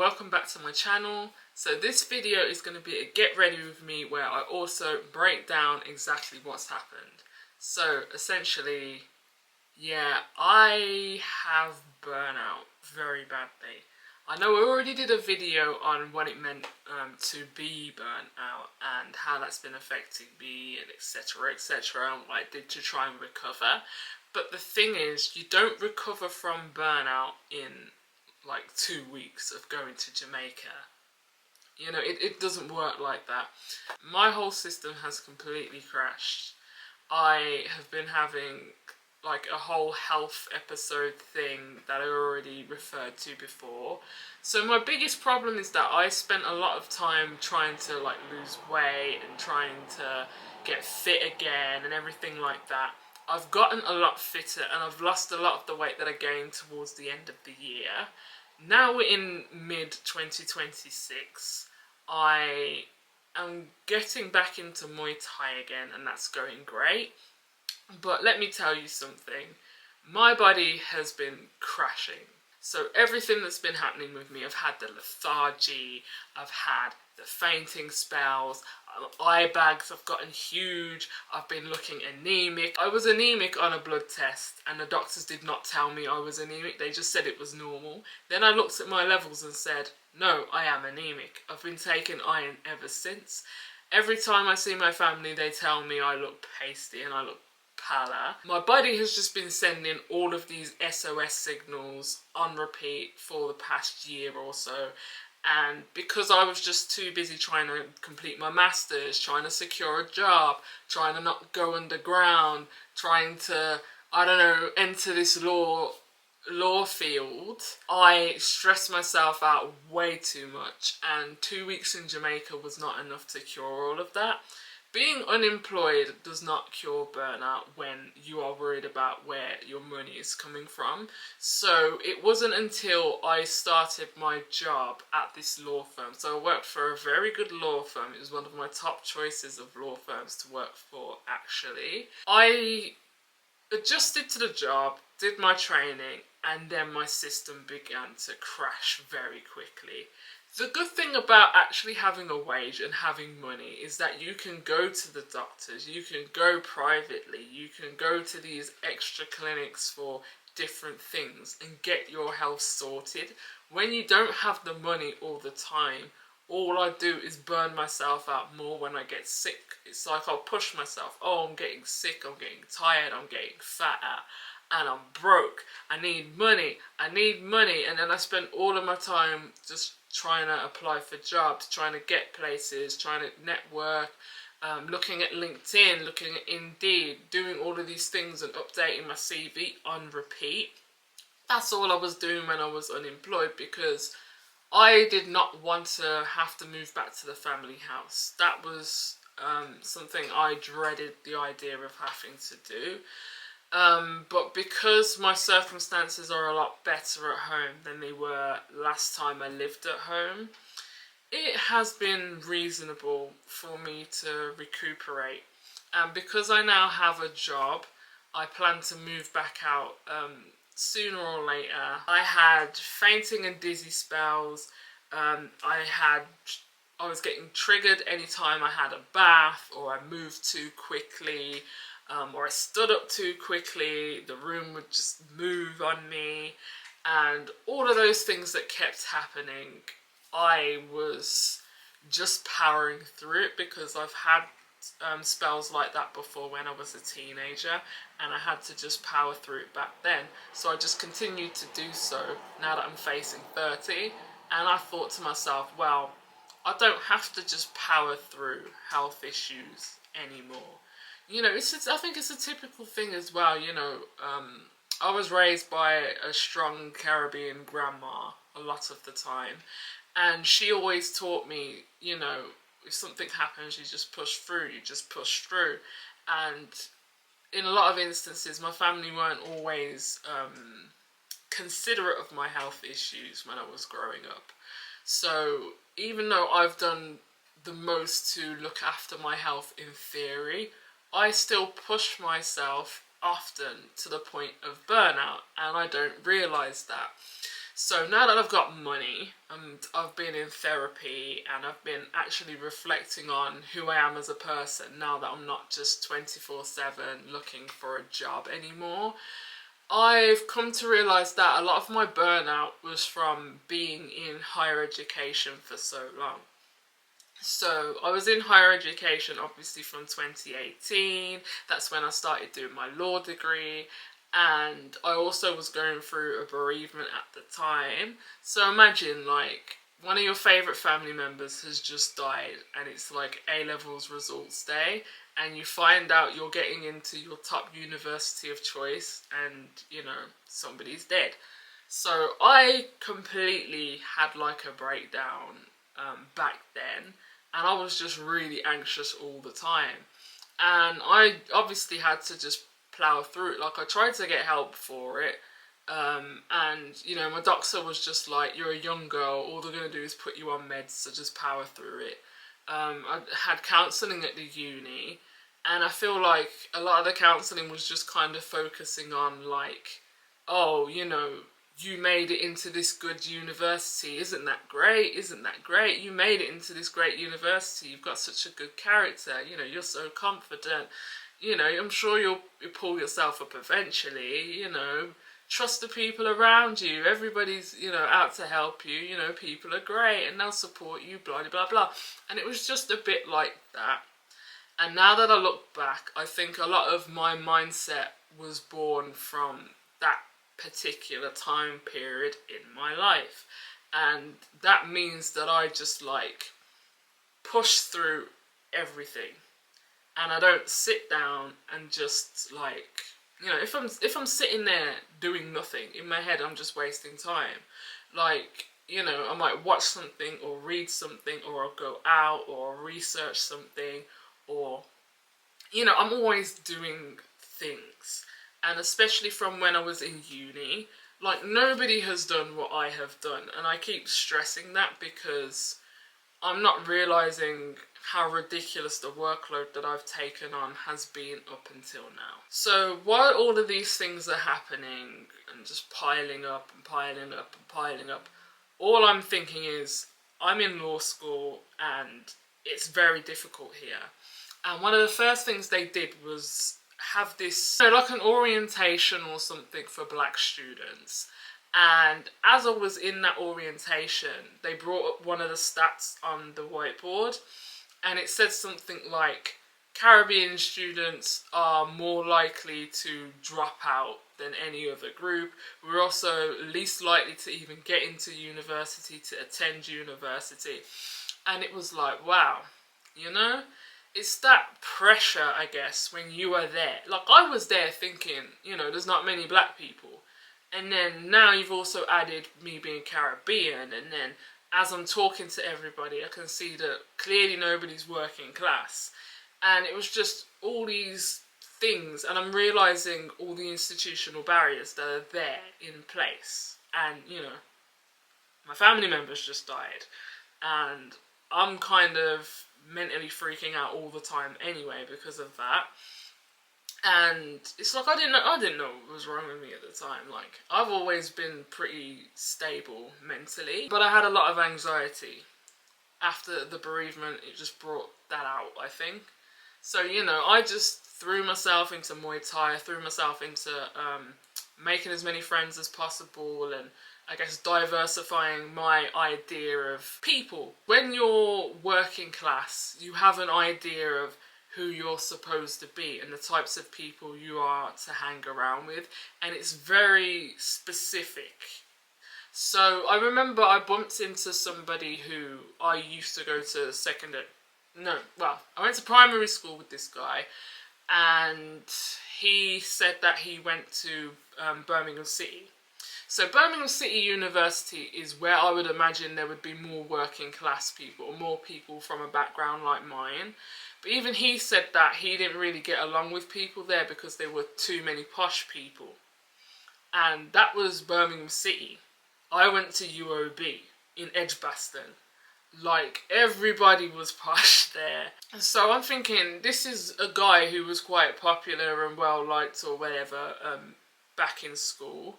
welcome back to my channel. So this video is going to be a get ready with me where I also break down exactly what's happened. So essentially, yeah, I have burnout very badly. I know I already did a video on what it meant to be burnt out and how that's been affecting me and etc, and what I did to try and recover. But the thing is, you don't recover from burnout in like 2 weeks of going to Jamaica. You know, it doesn't work like that. My whole system has completely crashed. I have been having like a whole health episode thing that I already referred to before. So my biggest problem is that I spent a lot of time trying to like lose weight and trying to get fit again and everything like that. I've gotten a lot fitter and I've lost a lot of the weight that I gained towards the end of the year. Now we're in mid-2026. I am getting back into Muay Thai again and that's going great. But let me tell you something, my body has been crashing. So everything that's been happening with me, I've had the lethargy, I've had the fainting spells, eye bags have gotten huge, I've been looking anemic. I was anemic on a blood test and the doctors did not tell me I was anemic, they just said it was normal. Then I looked at my levels and said, no, I am anemic. I've been taking iron ever since. Every time I see my family, they tell me I look pasty and I look pallor. My body has just been sending all of these SOS signals on repeat for the past year or so, and because I was just too busy trying to complete my masters, trying to secure a job, trying to not go underground, trying to, I don't know, enter this law field, I stressed myself out way too much, and 2 weeks in Jamaica was not enough to cure all of that. Being unemployed does not cure burnout when you are worried about where your money is coming from. So it wasn't until I started my job at this law firm. So I worked for a very good law firm. It was one of my top choices of law firms to work for, actually. I adjusted to the job, did my training, and then my system began to crash very quickly. The good thing about actually having a wage and having money is that you can go to the doctors, you can go privately, you can go to these extra clinics for different things and get your health sorted. When you don't have the money all the time, all I do is burn myself out more when I get sick. It's like I'll push myself. Oh, I'm getting sick, I'm getting tired, I'm getting fatter, and I'm broke. I need money, and then I spend all of my time just trying to apply for jobs, trying to get places, trying to network, looking at LinkedIn, looking at Indeed, doing all of these things and updating my CV on repeat. That's all I was doing when I was unemployed, because I did not want to have to move back to the family house. That was something I dreaded the idea of having to do. But because my circumstances are a lot better at home than they were last time I lived at home, it has been reasonable for me to recuperate. And because I now have a job, I plan to move back out sooner or later. I had fainting and dizzy spells. I was getting triggered anytime I had a bath or I moved too quickly. Or I stood up too quickly, the room would just move on me, and all of those things that kept happening, I was just powering through it, because I've had spells like that before when I was a teenager, and I had to just power through it back then. So I just continued to do so now that I'm facing 30, and I thought to myself, well, I don't have to just power through health issues anymore. You know, I think it's a typical thing as well, you know. I was raised by a strong Caribbean grandma a lot of the time, and she always taught me, you know, if something happens, you just push through, and in a lot of instances, my family weren't always considerate of my health issues when I was growing up. So even though I've done the most to look after my health in theory, I still push myself often to the point of burnout, and I don't realise that. So now that I've got money and I've been in therapy and I've been actually reflecting on who I am as a person, now that I'm not just 24/7 looking for a job anymore, I've come to realise that a lot of my burnout was from being in higher education for so long. So I was in higher education obviously from 2018. That's when I started doing my law degree, and I also was going through a bereavement at the time. So imagine like one of your favourite family members has just died and it's like A levels results day, and you find out you're getting into your top university of choice and somebody's dead. So I completely had like a breakdown back then, and I was just really anxious all the time. And I obviously had to just plow through it. Like, I tried to get help for it, and my doctor was just like, "You're a young girl. All they're gonna do is put you on meds, so just power through it." I had counselling at the uni, and I feel like a lot of the counselling was just kind of focusing on like, "Oh, you made it into this good university. Isn't that great? Isn't that great? You made it into this great university. You've got such a good character. You're so confident. I'm sure you'll pull yourself up eventually. Trust the people around you. Everybody's, out to help you. People are great and they'll support you, blah, blah, blah." And it was just a bit like that. And now that I look back, I think a lot of my mindset was born from that particular time period in my life. And that means that I just like push through everything. And I don't sit down and just like, if I'm sitting there doing nothing, in my head I'm just wasting time. Like, I might watch something or read something, or I'll go out or research something, or I'm always doing things. And especially from when I was in uni, like, nobody has done what I have done, and I keep stressing that because I'm not realising how ridiculous the workload that I've taken on has been up until now. So while all of these things are happening and just piling up and piling up and piling up, all I'm thinking is, I'm in law school and it's very difficult here. And one of the first things they did was have this, like an orientation or something for black students. And as I was in that orientation, they brought up one of the stats on the whiteboard, and it said something like, Caribbean students are more likely to drop out than any other group. We're also least likely to even get into university, to attend university. And it was like, wow, it's that pressure, I guess, when you are there. Like, I was there thinking, there's not many black people. And then now you've also added me being Caribbean, and then as I'm talking to everybody, I can see that clearly nobody's working class. And it was just all these things, and I'm realising all the institutional barriers that are there in place. And, my family members just died, and I'm kind of mentally freaking out all the time anyway because of that. And it's like I didn't know what was wrong with me at the time. Like, I've always been pretty stable mentally, but I had a lot of anxiety. After the bereavement, it just brought that out, I think. So, I just threw myself into Muay Thai, threw myself into making as many friends as possible, and I guess diversifying my idea of people. When you're working class, you have an idea of who you're supposed to be and the types of people you are to hang around with, and it's very specific. So I remember I bumped into somebody who I used to go to I went to primary school with this guy, and he said that he went to Birmingham City. So Birmingham City University is where I would imagine there would be more working class people, or more people from a background like mine. But even he said that he didn't really get along with people there because there were too many posh people. And that was Birmingham City. I went to UOB in Edgbaston. Like, everybody was posh there. So I'm thinking, this is a guy who was quite popular and well liked or whatever back in school.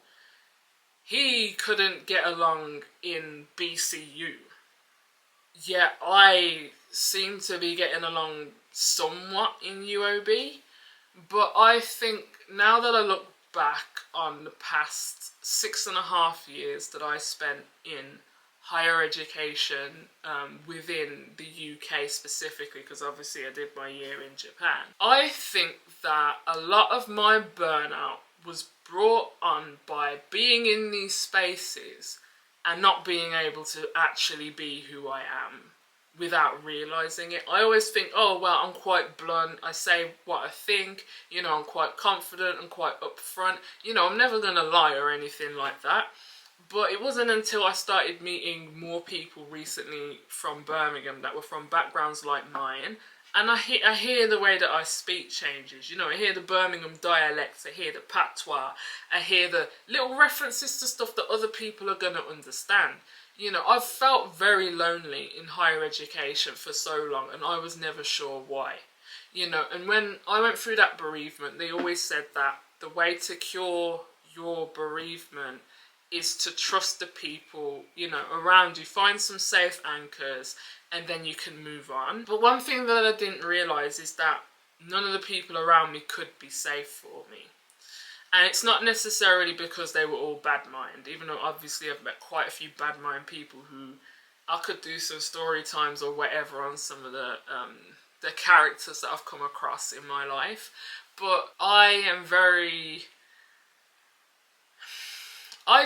he couldn't get along in BCU. Yet I seem to be getting along somewhat in UOB. But I think now that I look back on the past 6.5 years that I spent in higher education within the UK specifically, because obviously I did my year in Japan, I think that a lot of my burnout was brought on by being in these spaces and not being able to actually be who I am without realising it. I always think, oh, well, I'm quite blunt, I say what I think, you know, I'm quite confident, I'm quite upfront, you know, I'm never going to lie or anything like that. But it wasn't until I started meeting more people recently from Birmingham that were from backgrounds like mine, and I hear the way that I speak changes. You know, I hear the Birmingham dialects, I hear the patois, I hear the little references to stuff that other people are going to understand. You know, I've felt very lonely in higher education for so long, and I was never sure why. You know, and when I went through that bereavement, they always said that the way to cure your bereavement is to trust the people, you know, around you. Find some safe anchors, and then you can move on. But one thing that I didn't realise is that none of the people around me could be safe for me. And it's not necessarily because they were all bad mind, even though obviously I've met quite a few bad mind people who I could do some story times or whatever on some of the characters that I've come across in my life. But I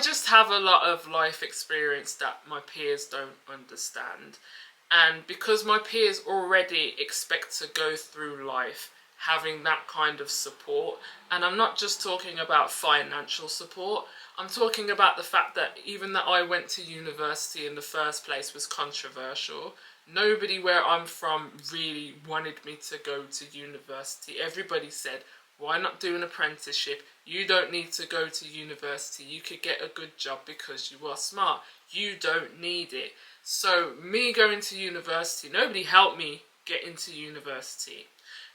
just have a lot of life experience that my peers don't understand. And because my peers already expect to go through life having that kind of support, and I'm not just talking about financial support, I'm talking about the fact that even that I went to university in the first place was controversial. Nobody where I'm from really wanted me to go to university. Everybody said, why not do an apprenticeship? You don't need to go to university. You could get a good job because you are smart. You don't need it. So me going to university, nobody helped me get into university.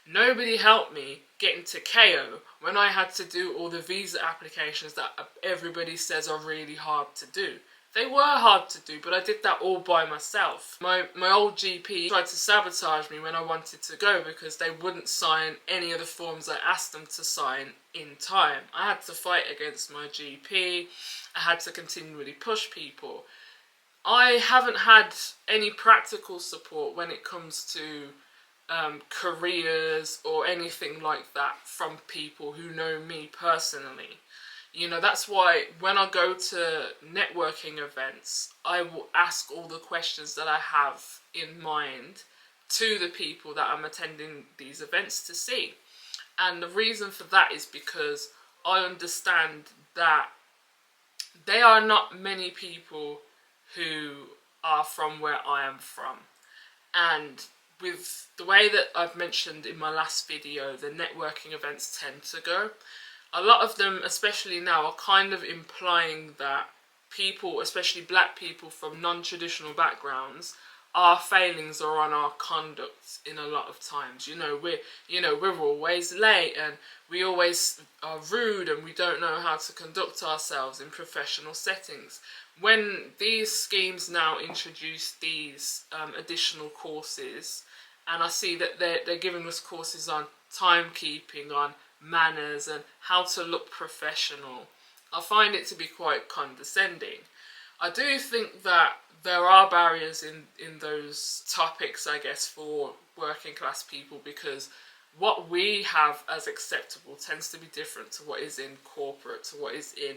Nobody helped me get into KO when I had to do all the visa applications that everybody says are really hard to do. They were hard to do, but I did that all by myself. My old GP tried to sabotage me when I wanted to go because they wouldn't sign any of the forms I asked them to sign in time. I had to fight against my GP. I had to continually push people. I haven't had any practical support when it comes to careers or anything like that from people who know me personally. You know, that's why when I go to networking events, I will ask all the questions that I have in mind to the people that I'm attending these events to see. And the reason for that is because I understand that there are not many people who are from where I am from. And with the way that I've mentioned in my last video, the networking events tend to go, a lot of them, especially now, are kind of implying that people, especially black people from non-traditional backgrounds, our failings are on our conduct in a lot of times. We're always late, and we always are rude, and we don't know how to conduct ourselves in professional settings. When these schemes now introduce these additional courses, and I see that they're giving us courses on timekeeping, on manners, and how to look professional, I find it to be quite condescending. I do think that there are barriers in those topics, I guess, for working class people, because what we have as acceptable tends to be different to what is in corporate, to what is in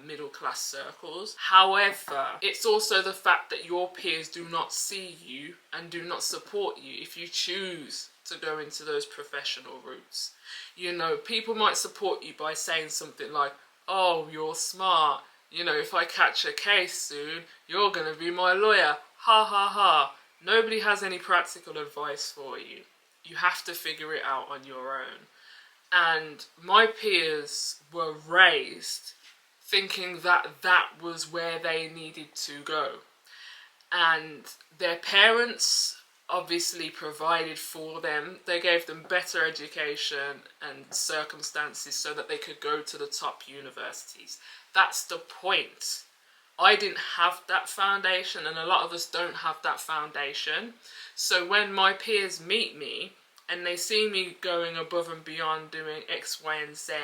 middle class circles. However, it's also the fact that your peers do not see you and do not support you if you choose to go into those professional routes. You know, people might support you by saying something like, oh, you're smart. You know, if I catch a case soon, you're going to be my lawyer. Ha ha ha. Nobody has any practical advice for you. You have to figure it out on your own. And my peers were raised thinking that that was where they needed to go. And their parents obviously provided for them. They gave them better education and circumstances so that they could go to the top universities. That's the point. I didn't have that foundation, and a lot of us don't have that foundation. So when my peers meet me and they see me going above and beyond doing X, Y, and Z,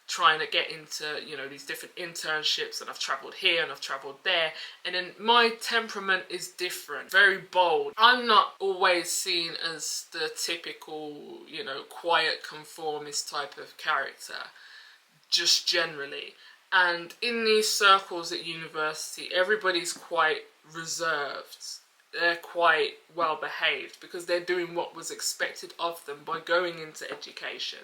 trying to get into, you know, these different internships, and I've travelled here and I've travelled there, and then my temperament is different, very bold. I'm not always seen as the typical, you know, quiet conformist type of character, just generally. And in these circles at university, everybody's quite reserved. They're quite well behaved because they're doing what was expected of them by going into education.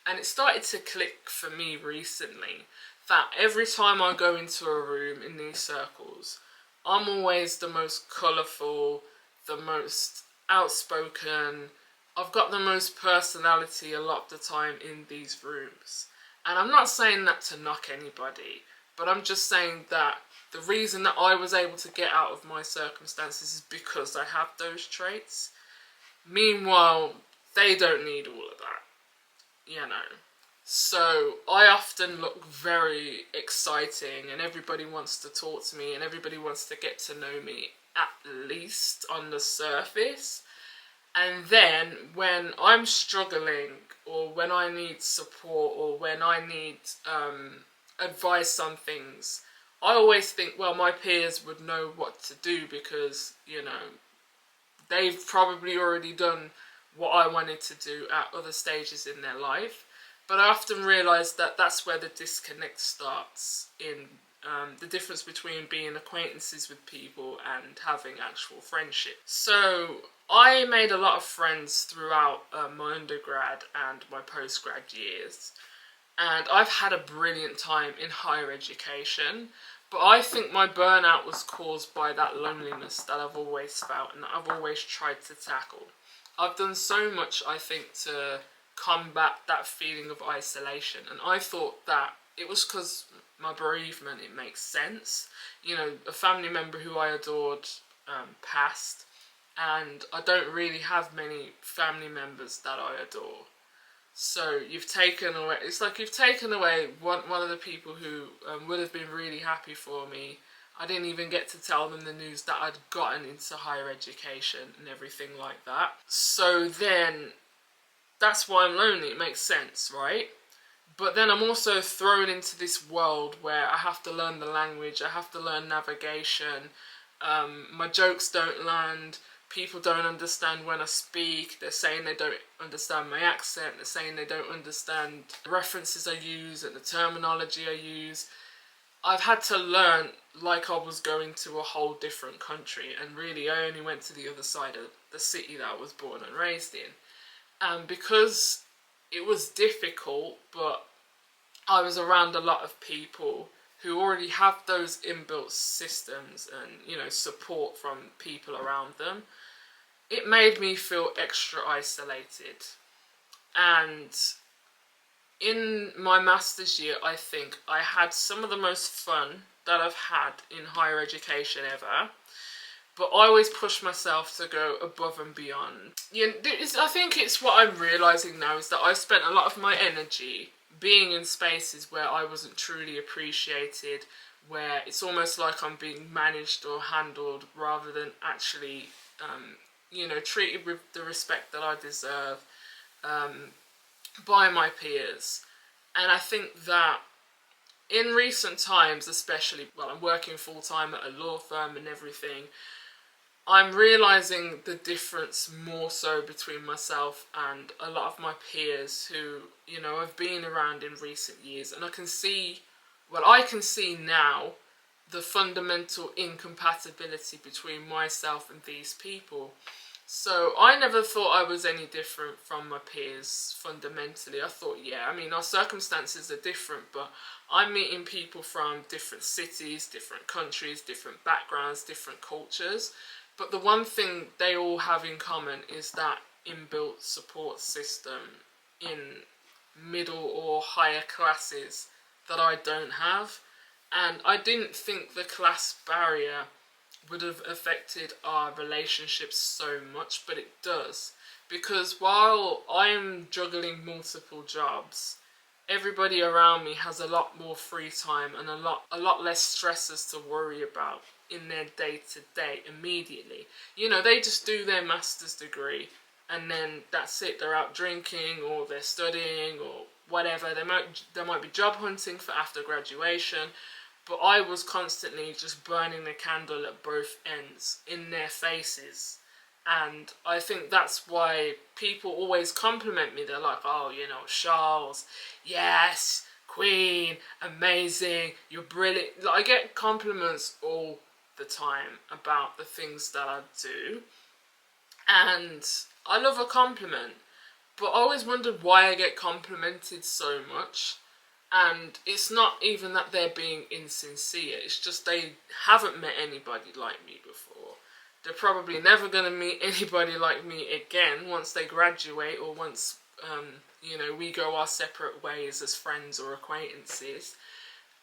And it started to click for me recently that every time I go into a room in these circles, I'm always the most colourful, the most outspoken. I've got the most personality a lot of the time in these rooms. And I'm not saying that to knock anybody, but I'm just saying that the reason that I was able to get out of my circumstances is because I have those traits. Meanwhile, they don't need all of that, you know. So I often look very exciting, and everybody wants to talk to me and everybody wants to get to know me, at least on the surface. And then when I'm struggling, or when I need support, or when I need advice on things, I always think, well, my peers would know what to do because, you know, they've probably already done what I wanted to do at other stages in their life. But I often realise that that's where the disconnect starts, in the difference between being acquaintances with people and having actual friendship. So I made a lot of friends throughout my undergrad and my postgrad years, and I've had a brilliant time in higher education. But I think my burnout was caused by that loneliness that I've always felt and that I've always tried to tackle. I've done so much, I think, to combat that feeling of isolation, and I thought that it was because my bereavement, it makes sense. You know, a family member who I adored passed, and I don't really have many family members that I adore. So you've taken away, it's like you've taken away one of the people who would have been really happy for me. I didn't even get to tell them the news that I'd gotten into higher education and everything like that. So then, that's why I'm lonely, it makes sense, right? But then I'm also thrown into this world where I have to learn the language, I have to learn navigation, my jokes don't land, people don't understand when I speak, they're saying they don't understand my accent, they're saying they don't understand the references I use and the terminology I use. I've had to learn like I was going to a whole different country, and really I only went to the other side of the city that I was born and raised in. And because it was difficult, but I was around a lot of people who already have those inbuilt systems and, you know, support from people around them, it made me feel extra isolated. And in my master's year, I think I had some of the most fun that I've had in higher education ever. But I always push myself to go above and beyond. I think it's what I'm realising now is that I spent a lot of my energy being in spaces where I wasn't truly appreciated, where it's almost like I'm being managed or handled rather than actually, you know, treated with the respect that I deserve by my peers. And I think that in recent times, especially, well, I'm working full-time at a law firm and everything, I'm realising the difference more so between myself and a lot of my peers who, you know, have been around in recent years. And I can see now the fundamental incompatibility between myself and these people. So I never thought I was any different from my peers fundamentally. I thought, yeah, I mean, our circumstances are different, but I'm meeting people from different cities, different countries, different backgrounds, different cultures. But the one thing they all have in common is that inbuilt support system in middle or higher classes that I don't have. And I didn't think the class barrier would have affected our relationships so much, but it does. Because while I'm juggling multiple jobs, everybody around me has a lot more free time and a lot less stresses to worry about in their day to day immediately. You know, they just do their master's degree and then that's it. They're out drinking or they're studying or whatever. They might be job hunting for after graduation. But I was constantly just burning the candle at both ends in their faces. And I think that's why people always compliment me. They're like, oh, you know, Charles, yes, Queen, amazing, you're brilliant. Like, I get compliments all the time about the things that I do. And I love a compliment. But I always wondered why I get complimented so much. And it's not even that they're being insincere, it's just they haven't met anybody like me before. They're probably never going to meet anybody like me again once they graduate or once, we go our separate ways as friends or acquaintances.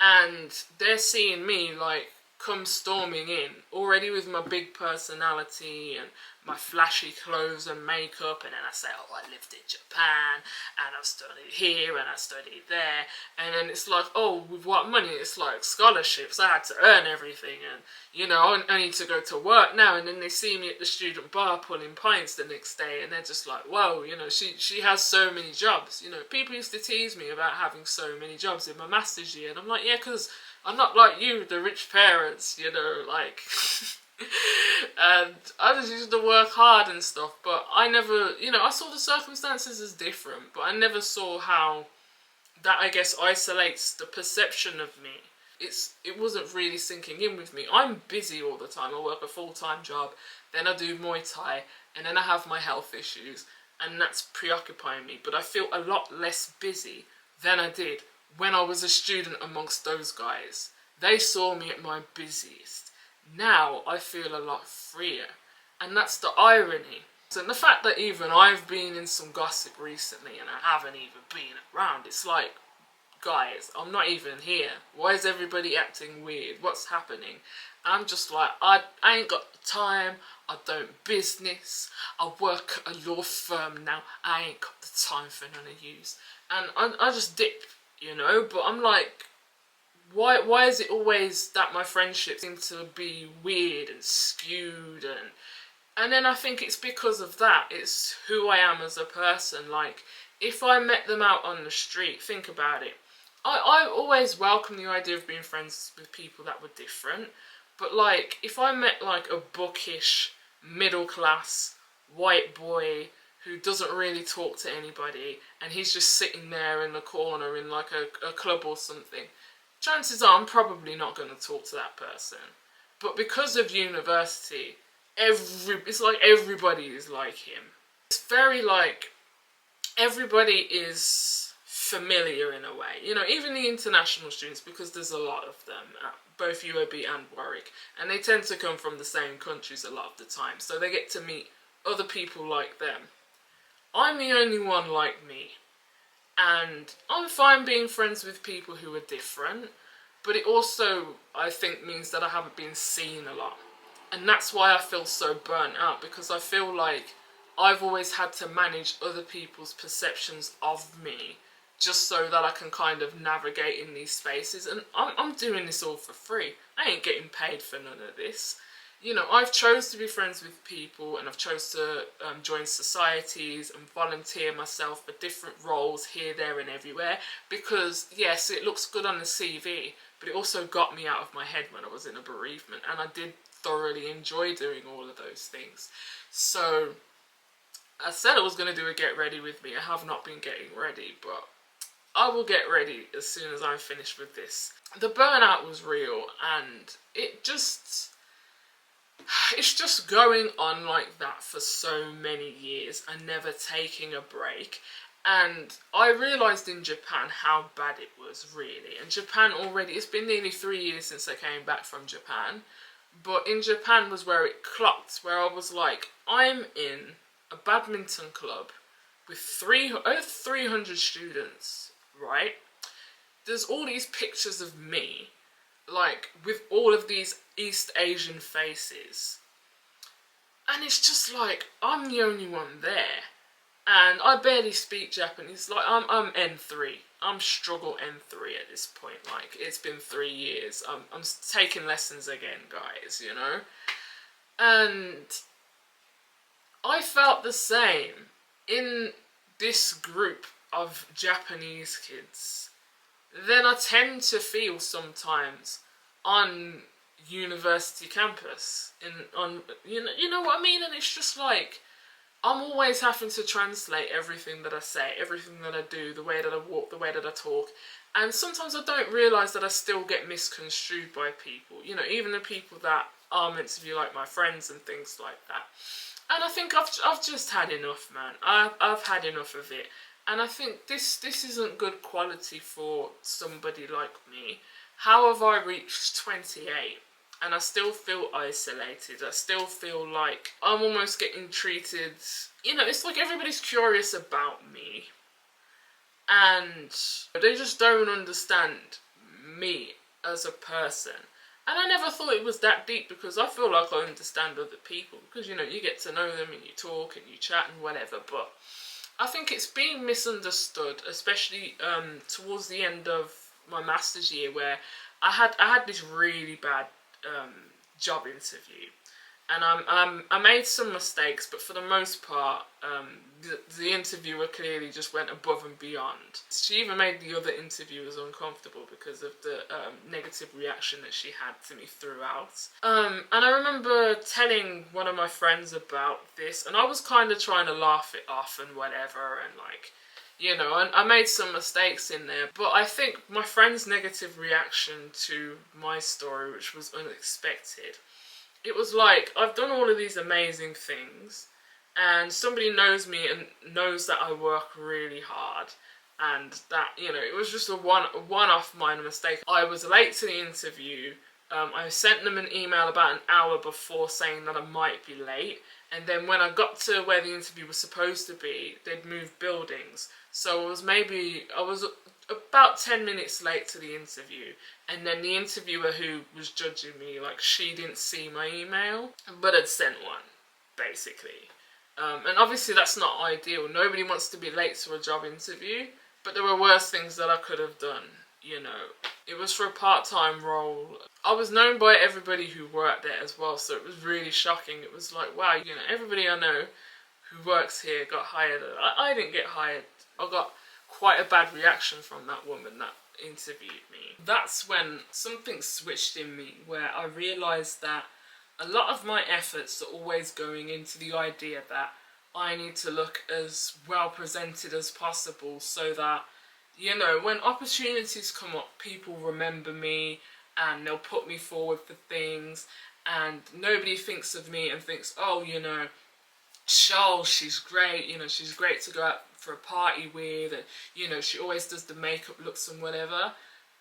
And they're seeing me like come storming in already with my big personality and my flashy clothes and makeup, and then I say, oh, I lived in Japan and I've studied here and I studied there, and then it's like, oh, with what money? It's like scholarships, I had to earn everything, and I need to go to work now. And then they see me at the student bar pulling pints the next day and they're just like, whoa, she has so many jobs. People used to tease me about having so many jobs in my master's year, and I'm like, yeah, because I'm not like you, the rich parents, like... And I just used to work hard and stuff, but I never, I saw the circumstances as different, but I never saw how that, I guess, isolates the perception of me. It wasn't really sinking in with me. I'm busy all the time. I work a full-time job, then I do Muay Thai, and then I have my health issues, and that's preoccupying me. But I feel a lot less busy than I did when I was a student amongst those guys. They saw me at my busiest. Now I feel a lot freer, and that's the irony. And the fact that even I've been in some gossip recently and I haven't even been around, it's like, guys, I'm not even here. Why is everybody acting weird? What's happening? And I'm just like, I ain't got the time, I don't business, I work at a law firm now, I ain't got the time for none of yous. And I just dip, but I'm like, why is it always that my friendships seem to be weird and skewed, and then I think it's because of that. It's who I am as a person. Like, if I met them out on the street, think about it. I always welcome the idea of being friends with people that were different, but like, if I met like a bookish, middle class, white boy who doesn't really talk to anybody, and he's just sitting there in the corner in like a club or something, chances are I'm probably not going to talk to that person. But because of university, it's like everybody is like him. It's very like everybody is familiar in a way. Even the international students, because there's a lot of them at both UOB and Warwick, and they tend to come from the same countries a lot of the time, so they get to meet other people like them. I'm the only one like me. And I'm fine being friends with people who are different, but it also, I think, means that I haven't been seen a lot. And that's why I feel so burnt out, because I feel like I've always had to manage other people's perceptions of me just so that I can kind of navigate in these spaces. And I'm doing this all for free. I ain't getting paid for none of this. I've chose to be friends with people, and I've chose to join societies and volunteer myself for different roles here, there and everywhere, because yes, it looks good on the CV, but it also got me out of my head when I was in a bereavement, and I did thoroughly enjoy doing all of those things. So I said I was going to do a get ready with me. I have not been getting ready, but I will get ready as soon as I'm finished with this. The burnout was real, and it's just going on like that for so many years and never taking a break. And I realised in Japan how bad it was, really. And Japan already, it's been nearly 3 years since I came back from Japan. But in Japan was where it clocked, where I was like, I'm in a badminton club with over 300 students, right? There's all these pictures of me, like with all of these East Asian faces, and it's just like I'm the only one there, and I barely speak Japanese. Like I'm N3. I'm struggle N3 at this point. Like it's been 3 years. I'm taking lessons again, guys. You know, and I felt the same in this group of Japanese kids. Then I tend to feel sometimes on university campus on you know what I mean, and it's just like I'm always having to translate everything that I say, everything that I do, the way that I walk, the way that I talk, and sometimes I don't realise that I still get misconstrued by people, you know, even the people that are meant to be like my friends and things like that. And I think I've just had enough, man. I've had enough of it. And I think this isn't good quality for somebody like me. How have I reached 28 and I still feel isolated? I still feel like I'm almost getting treated, you know, it's like everybody's curious about me and they just don't understand me as a person. And I never thought it was that deep because I feel like I understand other people because, you know, you get to know them and you talk and you chat and whatever, but I think it's being misunderstood, especially towards the end of my master's year, where I had this really bad job interview, and I made some mistakes, but for the most part, the interviewer clearly just went above and beyond. She even made the other interviewers uncomfortable because of the negative reaction that she had to me throughout. And I remember telling one of my friends about this, and I was kind of trying to laugh it off and whatever, and like, you know, I made some mistakes in there, but I think my friend's negative reaction to my story, which was unexpected, it was like, I've done all of these amazing things, and somebody knows me and knows that I work really hard, and that, you know, it was just a one-off minor mistake. I was late to the interview. I sent them an email about an hour before saying that I might be late, and then when I got to where the interview was supposed to be, they'd moved buildings. So I was about 10 minutes late to the interview, and then the interviewer who was judging me, like, she didn't see my email, but had sent one, basically. And obviously that's not ideal. Nobody wants to be late to a job interview, but there were worse things that I could have done, you know. It was for a part-time role. I was known by everybody who worked there as well, so it was really shocking. It was like, wow, you know, everybody I know who works here got hired. I didn't get hired. I got quite a bad reaction from that woman that interviewed me. That's when something switched in me, where I realised that a lot of my efforts are always going into the idea that I need to look as well presented as possible so that, you know, when opportunities come up, people remember me and they'll put me forward for things, and nobody thinks of me and thinks, oh, you know, Shoal, she's great, you know, she's great to go out for a party with, and, you know, she always does the makeup looks and whatever,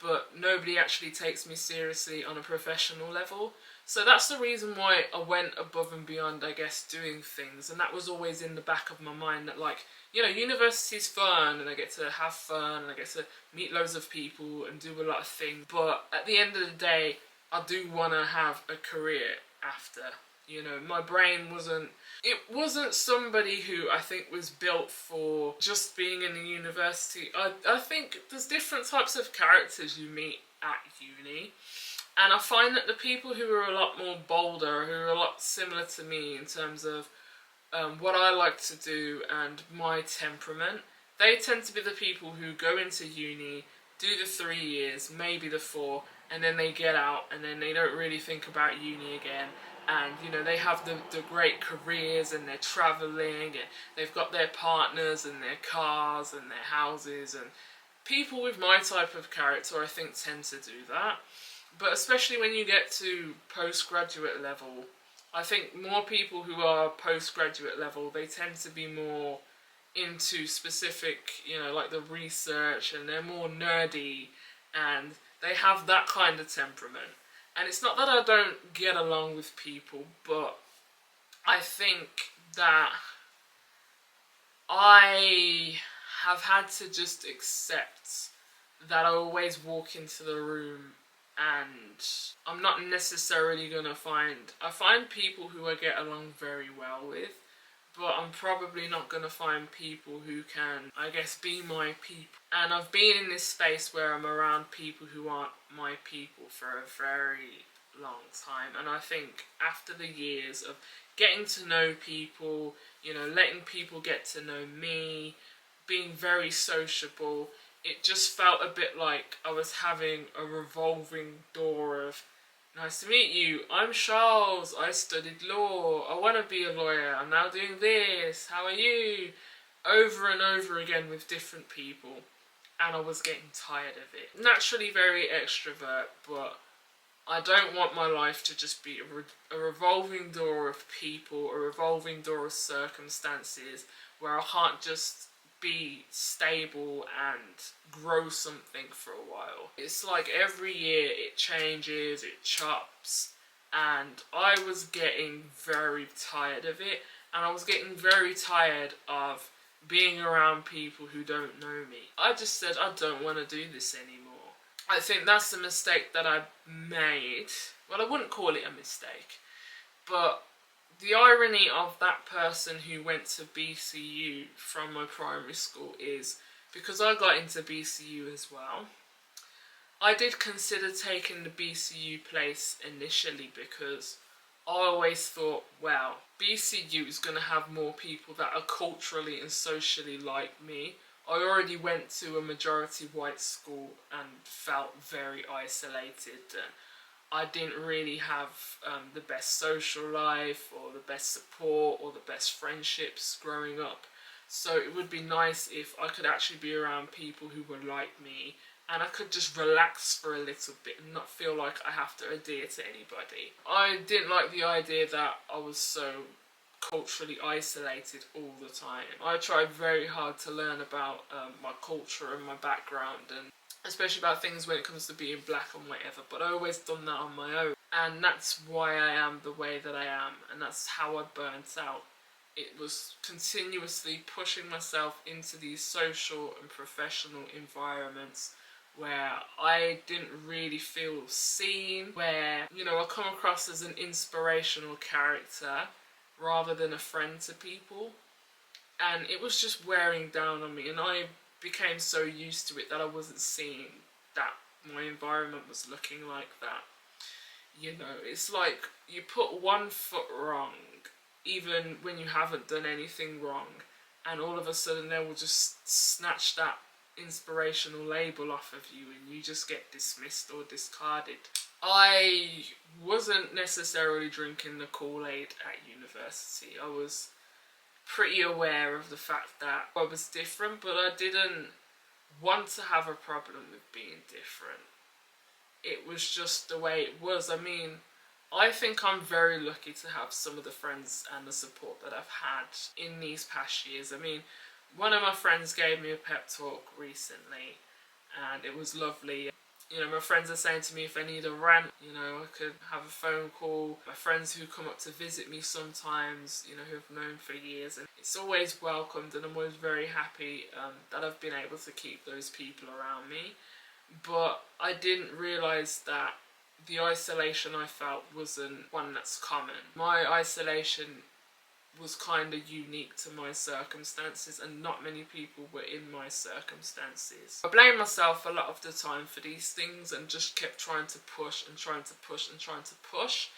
but nobody actually takes me seriously on a professional level. So that's the reason why I went above and beyond, I guess, doing things, and that was always in the back of my mind that, like, you know, university's fun, and I get to have fun, and I get to meet loads of people and do a lot of things, but at the end of the day, I do want to have a career after. You know, my brain wasn't somebody who I think was built for just being in the university. I think there's different types of characters you meet at uni, and I find that the people who are a lot more bolder, who are a lot similar to me in terms of what I like to do and my temperament, they tend to be the people who go into uni, do the 3 years, maybe the 4, and then they get out and then they don't really think about uni again. And, you know, they have the great careers and they're travelling and they've got their partners and their cars and their houses, and people with my type of character I think tend to do that. But especially when you get to postgraduate level, I think more people who are postgraduate level, they tend to be more into specific, you know, like the research, and they're more nerdy and they have that kind of temperament. And it's not that I don't get along with people, but I think that I have had to just accept that I always walk into the room and I'm not necessarily gonna I find people who I get along very well with, but I'm probably not going to find people who can, I guess, be my people. And I've been in this space where I'm around people who aren't my people for a very long time. And I think after the years of getting to know people, you know, letting people get to know me, being very sociable, it just felt a bit like I was having a revolving door of, nice to meet you, I'm Charles, I studied law, I want to be a lawyer, I'm now doing this, how are you? Over and over again with different people, and I was getting tired of it. Naturally very extrovert, but I don't want my life to just be a revolving door of people, a revolving door of circumstances, where I can't just be stable and grow something for a while. It's like every year it changes, it chops, and I was getting very tired of it, and I was getting very tired of being around people who don't know me. I just said I don't want to do this anymore. I think that's the mistake that I made. Well, I wouldn't call it a mistake, but the irony of that person who went to BCU from my primary school is, because I got into BCU as well, I did consider taking the BCU place initially because I always thought, well, BCU is going to have more people that are culturally and socially like me. I already went to a majority white school and felt very isolated, and I didn't really have the best social life or the best support or the best friendships growing up. So it would be nice if I could actually be around people who were like me, and I could just relax for a little bit and not feel like I have to adhere to anybody. I didn't like the idea that I was so culturally isolated all the time. I tried very hard to learn about my culture and my background, and especially about things when it comes to being black and whatever, but I always done that on my own, and that's why I am the way that I am, and that's how I burnt out. It was continuously pushing myself into these social and professional environments where I didn't really feel seen, where, you know, I come across as an inspirational character rather than a friend to people, and it was just wearing down on me, and I became so used to it that I wasn't seeing that my environment was looking like that. You know, it's like you put one foot wrong, even when you haven't done anything wrong, and all of a sudden they will just snatch that inspirational label off of you and you just get dismissed or discarded. I wasn't necessarily drinking the Kool-Aid at university. I was pretty aware of the fact that I was different, but I didn't want to have a problem with being different. It was just the way it was. I mean, I think I'm very lucky to have some of the friends and the support that I've had in these past years. I mean, one of my friends gave me a pep talk recently, and it was lovely. You know, my friends are saying to me if I need a rant, you know, I could have a phone call. My friends who come up to visit me sometimes, you know, who I've known for years, and it's always welcomed, and I'm always very happy that I've been able to keep those people around me. But I didn't realise that the isolation I felt wasn't one that's common. My isolation was kind of unique to my circumstances, and not many people were in my circumstances. I blame myself a lot of the time for these things and just kept trying to push and trying to push and trying to push,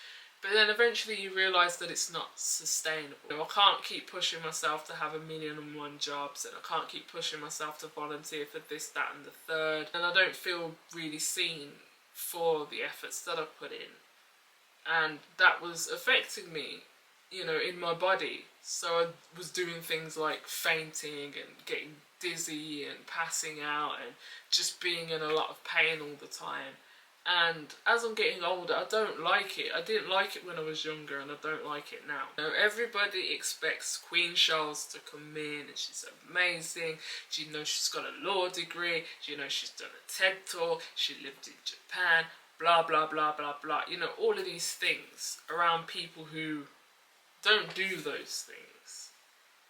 but then eventually you realise that it's not sustainable. You know, I can't keep pushing myself to have 1,000,001 jobs, and I can't keep pushing myself to volunteer for this, that and the third, and I don't feel really seen for the efforts that I've put in, and that was affecting me, you know, in my body. So I was doing things like fainting and getting dizzy and passing out and just being in a lot of pain all the time. And as I'm getting older, I don't like it. I didn't like it when I was younger, and I don't like it now. You know, everybody expects Queen Charles to come in and she's amazing. She knows she's got a law degree. She knows she's done a TED talk. She lived in Japan. Blah, blah, blah, blah, blah. You know, all of these things around people who don't do those things.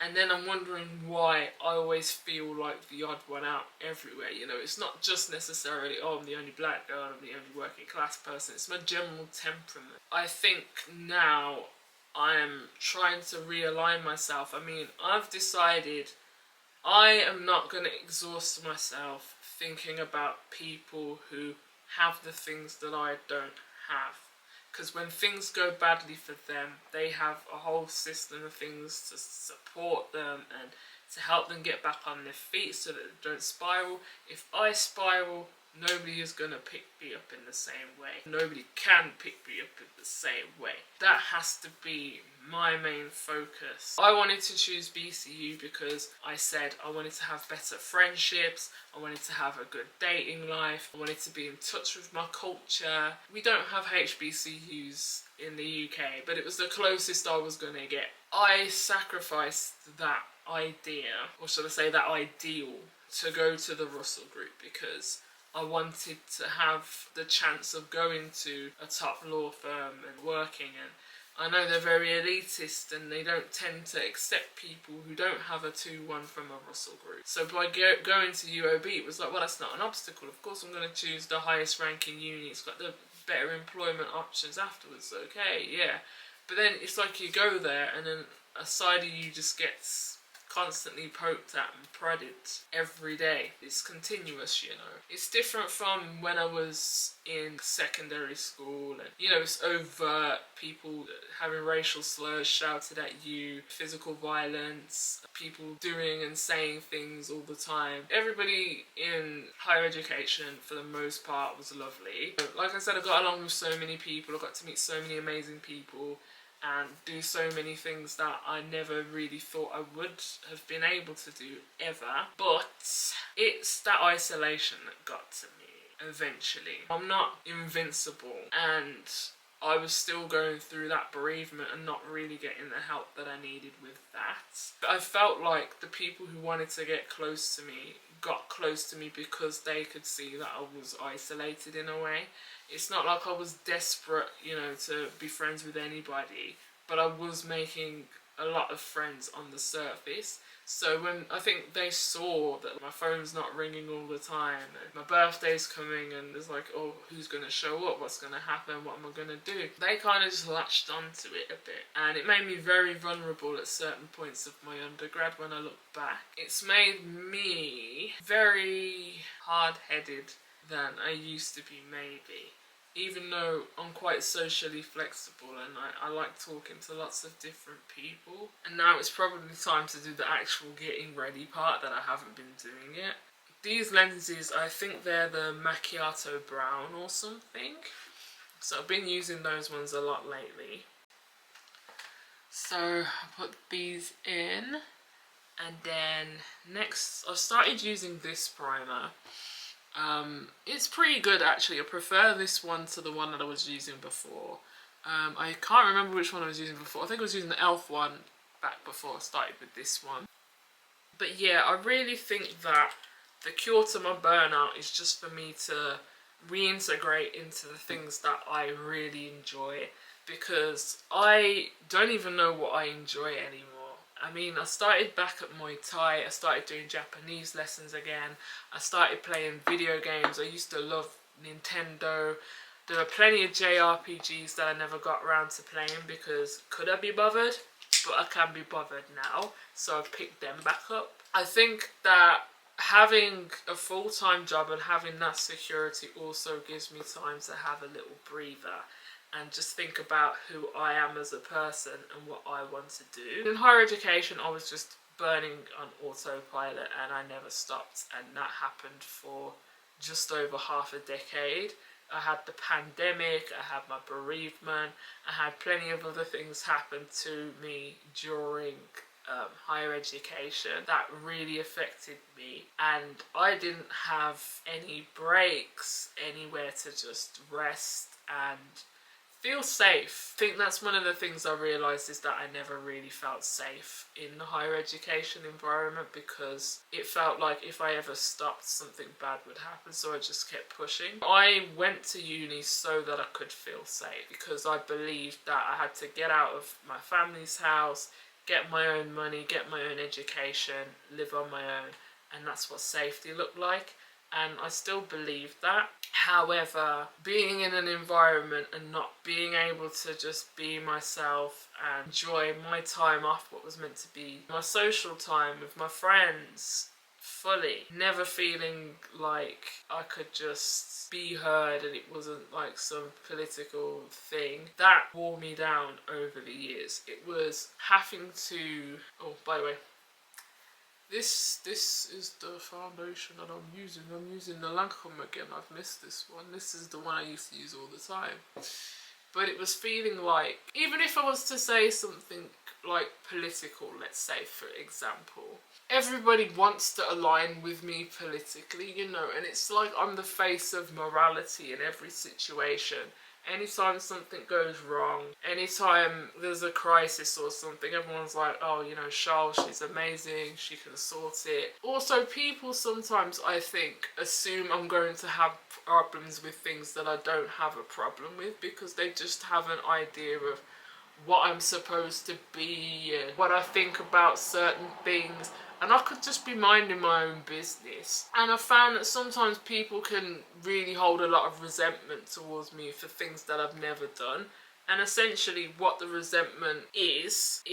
And then I'm wondering why I always feel like the odd one out everywhere. You know, it's not just necessarily, oh, I'm the only black girl, I'm the only working class person. It's my general temperament. I think now I am trying to realign myself. I mean, I've decided I am not going to exhaust myself thinking about people who have the things that I don't have. Because when things go badly for them, they have a whole system of things to support them and to help them get back on their feet so that they don't spiral. If I spiral, nobody is going to pick me up in the same way. Nobody can pick me up in the same way. That has to be my main focus. I wanted to choose BCU because I said I wanted to have better friendships, I wanted to have a good dating life, I wanted to be in touch with my culture. We don't have HBCUs in the UK, but it was the closest I was going to get. I sacrificed that idea, or should I say that ideal, to go to the Russell Group because I wanted to have the chance of going to a top law firm and working, and I know they're very elitist and they don't tend to accept people who don't have a 2-1 from a Russell Group. So by going to UOB, it was like, well, that's not an obstacle. Of course I'm going to choose the highest ranking uni. It's got the better employment options afterwards. Okay, yeah. But then it's like you go there and then a side of you just gets constantly poked at and prodded every day. It's continuous, you know. It's different from when I was in secondary school and, you know, it's overt, people having racial slurs shouted at you, physical violence, people doing and saying things all the time. Everybody in higher education, for the most part, was lovely. Like I said, I got along with so many people, I got to meet so many amazing people and do so many things that I never really thought I would have been able to do ever. But it's that isolation that got to me eventually. I'm not invincible, and I was still going through that bereavement and not really getting the help that I needed with that. But I felt like the people who wanted to get close to me got close to me because they could see that I was isolated in a way. It's not like I was desperate, you know, to be friends with anybody, but I was making a lot of friends on the surface. So when I think they saw that my phone's not ringing all the time and my birthday's coming and it's like, oh, who's going to show up? What's going to happen? What am I going to do? They kind of just latched onto it a bit. And it made me very vulnerable at certain points of my undergrad when I look back. It's made me very hard-headed than I used to be, maybe. Even though I'm quite socially flexible and I like talking to lots of different people. And now it's probably time to do the actual getting ready part that I haven't been doing yet. These lenses, I think they're the macchiato brown or something. So I've been using those ones a lot lately. So I put these in, and then next I've started using this primer. It's pretty good actually. I prefer this one to the one that I was using before. I can't remember which one I was using before. I think I was using the e.l.f. one back before I started with this one. But yeah, I really think that the cure to my burnout is just for me to reintegrate into the things that I really enjoy, because I don't even know what I enjoy anymore. I mean, I started back at Muay Thai, I started doing Japanese lessons again, I started playing video games. I used to love Nintendo. There are plenty of JRPGs that I never got around to playing because could I be bothered? But I can be bothered now, so I've picked them back up. I think that having a full-time job and having that security also gives me time to have a little breather and just think about who I am as a person and what I want to do. In higher education, I was just burning on autopilot and I never stopped, and that happened for just over half a decade. I had the pandemic, I had my bereavement, I had plenty of other things happen to me during higher education that really affected me, and I didn't have any breaks, anywhere to just rest and feel safe. I think that's one of the things I realised, is that I never really felt safe in the higher education environment, because it felt like if I ever stopped, something bad would happen, so I just kept pushing. I went to uni so that I could feel safe, because I believed that I had to get out of my family's house, get my own money, get my own education, live on my own, and that's what safety looked like. And I still believe that. However, being in an environment and not being able to just be myself and enjoy my time off, what was meant to be my social time with my friends, fully, never feeling like I could just be heard and it wasn't like some political thing, that wore me down over the years. It was having to, oh, by the way, this is the foundation that I'm using. I'm using the Lancome again. I've missed this one. This is the one I used to use all the time. But it was feeling like, even if I was to say something like political, let's say, for example, everybody wants to align with me politically, you know, and it's like I'm the face of morality in every situation. Anytime something goes wrong, anytime there's a crisis or something, everyone's like, oh, you know, Charles, she's amazing, she can sort it. Also, people sometimes, I think, assume I'm going to have problems with things that I don't have a problem with, because they just have an idea of what I'm supposed to be and what I think about certain things. And I could just be minding my own business. And I found that sometimes people can really hold a lot of resentment towards me for things that I've never done. And essentially what the resentment is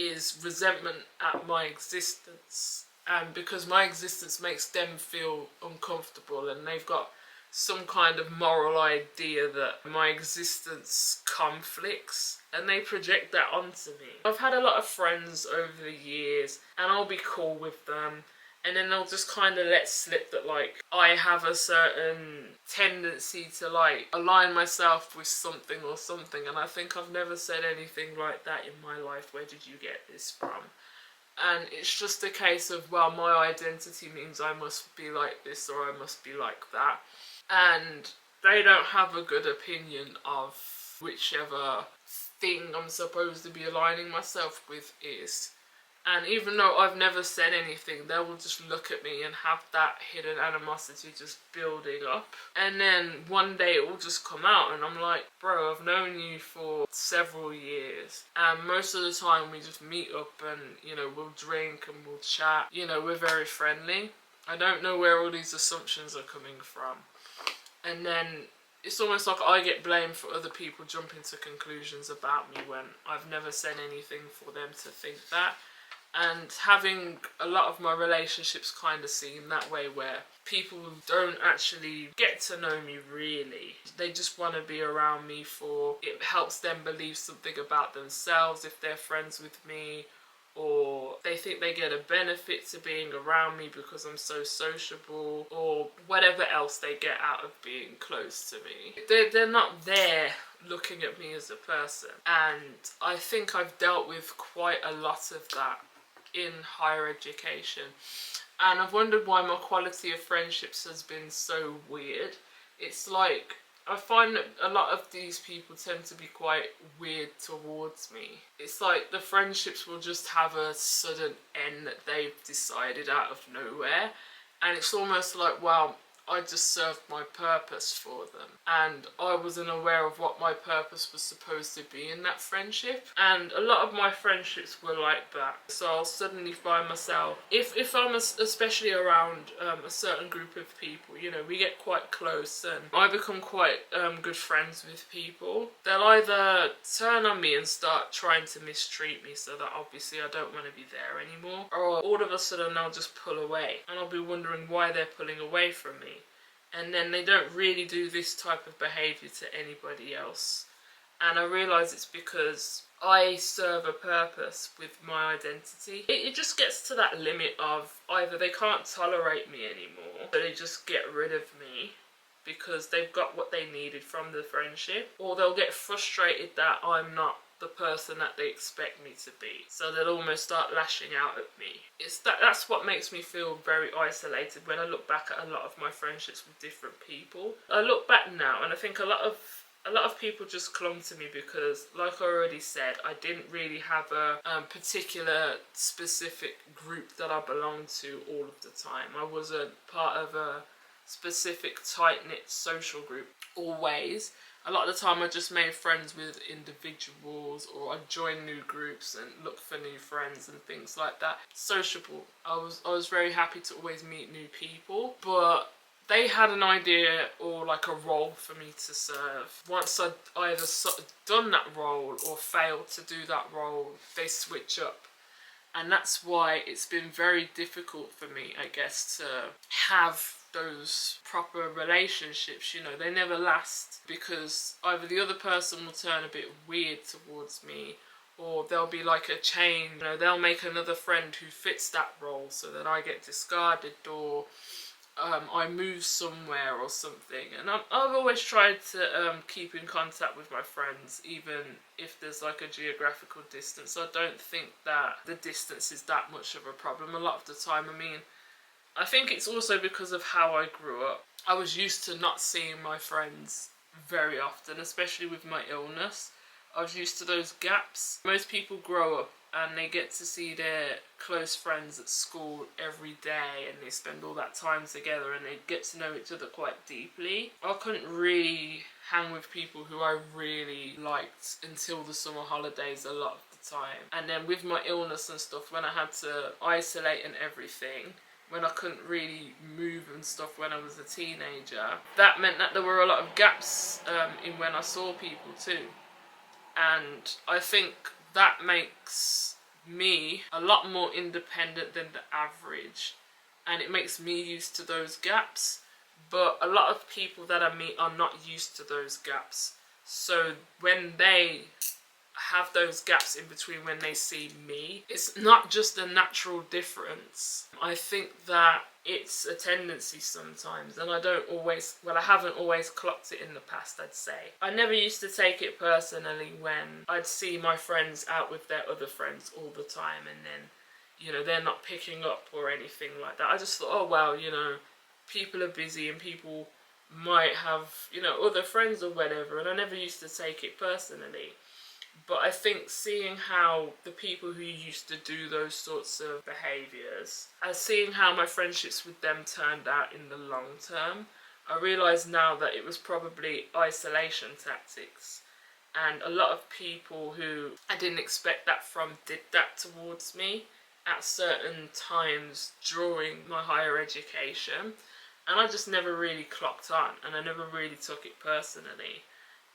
resentment at my existence. And because my existence makes them feel uncomfortable, and they've got some kind of moral idea that my existence conflicts, and they project that onto me. I've had a lot of friends over the years, and I'll be cool with them, and then they'll just kind of let slip that like I have a certain tendency to like align myself with something or something, and I think I've never said anything like that in my life. Where did you get this from? And it's just a case of, well, my identity means I must be like this or I must be like that. And they don't have a good opinion of whichever thing I'm supposed to be aligning myself with is. And even though I've never said anything, they will just look at me and have that hidden animosity just building up. And then one day it will just come out and I'm like, bro, I've known you for several years. And most of the time we just meet up and, you know, we'll drink and we'll chat. You know, we're very friendly. I don't know where all these assumptions are coming from. And then it's almost like I get blamed for other people jumping to conclusions about me when I've never said anything for them to think that. And having a lot of my relationships kind of seem that way, where people don't actually get to know me really. They just want to be around me for, it helps them believe something about themselves if they're friends with me, or they think they get a benefit to being around me because I'm so sociable, or whatever else they get out of being close to me. They're not there looking at me as a person. And I think I've dealt with quite a lot of that in higher education, and I've wondered why my quality of friendships has been so weird. It's like I find that a lot of these people tend to be quite weird towards me. It's like the friendships will just have a sudden end that they've decided out of nowhere, and it's almost like, wow, I just served my purpose for them, and I wasn't aware of what my purpose was supposed to be in that friendship. And a lot of my friendships were like that. So I'll suddenly find myself, if I'm especially around a certain group of people, you know, we get quite close and I become quite good friends with people. They'll either turn on me and start trying to mistreat me so that obviously I don't want to be there anymore, or all of a sudden they'll just pull away and I'll be wondering why they're pulling away from me. And then they don't really do this type of behaviour to anybody else. And I realise it's because I serve a purpose with my identity. It just gets to that limit of either they can't tolerate me anymore, so they just get rid of me because they've got what they needed from the friendship, or they'll get frustrated that I'm not the person that they expect me to be, so they'll almost start lashing out at me. That's what makes me feel very isolated when I look back at a lot of my friendships with different people. I look back now and I think a lot of people just clung to me because, like I already said, I didn't really have a particular specific group that I belonged to all of the time. I wasn't part of a specific tight-knit social group always. A lot of the time I just made friends with individuals, or I'd join new groups and look for new friends and things like that. Sociable. I was very happy to always meet new people, but they had an idea or like a role for me to serve. Once I'd either done that role or failed to do that role, they switch up. And that's why it's been very difficult for me, I guess, to have those proper relationships. You know, they never last, because either the other person will turn a bit weird towards me, or there'll be like a change. You know, they'll make another friend who fits that role so that I get discarded, or I move somewhere or something. And I've always tried to keep in contact with my friends, even if there's like a geographical distance. I don't think that the distance is that much of a problem a lot of the time. I mean, I think it's also because of how I grew up. I was used to not seeing my friends very often, especially with my illness. I was used to those gaps. Most people grow up and they get to see their close friends at school every day, and they spend all that time together and they get to know each other quite deeply. I couldn't really hang with people who I really liked until the summer holidays a lot of the time. And then with my illness and stuff, when I had to isolate and everything, when I couldn't really move and stuff when I was a teenager, that meant that there were a lot of gaps in when I saw people too. And I think that makes me a lot more independent than the average, and it makes me used to those gaps. But a lot of people that I meet are not used to those gaps, so when they have those gaps in between when they see me, it's not just a natural difference. I think that it's a tendency sometimes, and I haven't always clocked it in the past, I'd say. I never used to take it personally when I'd see my friends out with their other friends all the time, and then, you know, they're not picking up or anything like that. I just thought, oh well, you know, people are busy and people might have, you know, other friends or whatever, and I never used to take it personally. But I think seeing how the people who used to do those sorts of behaviours, and seeing how my friendships with them turned out in the long term, I realise now that it was probably isolation tactics. And a lot of people who I didn't expect that from did that towards me at certain times during my higher education. And I just never really clocked on, and I never really took it personally.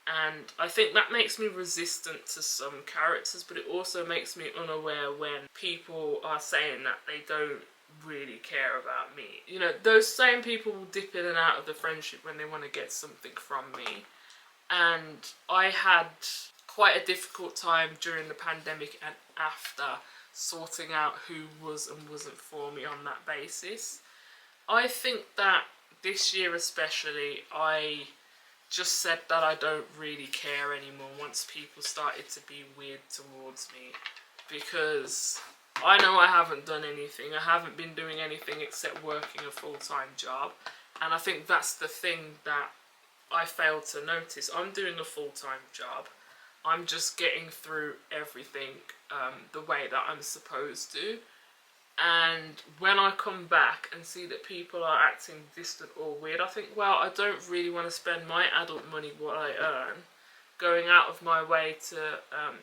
And I think that makes me resistant to some characters, but it also makes me unaware when people are saying that they don't really care about me. You know, those same people will dip in and out of the friendship when they want to get something from me. And I had quite a difficult time during the pandemic and after sorting out who was and wasn't for me on that basis. I think that this year especially, I just said that I don't really care anymore once people started to be weird towards me, because I know I haven't done anything. I haven't been doing anything except working a full-time job, and I think that's the thing that I failed to notice. I'm doing a full-time job. I'm just getting through everything the way that I'm supposed to. And when I come back and see that people are acting distant or weird, I think, well, I don't really want to spend my adult money, what I earn, going out of my way to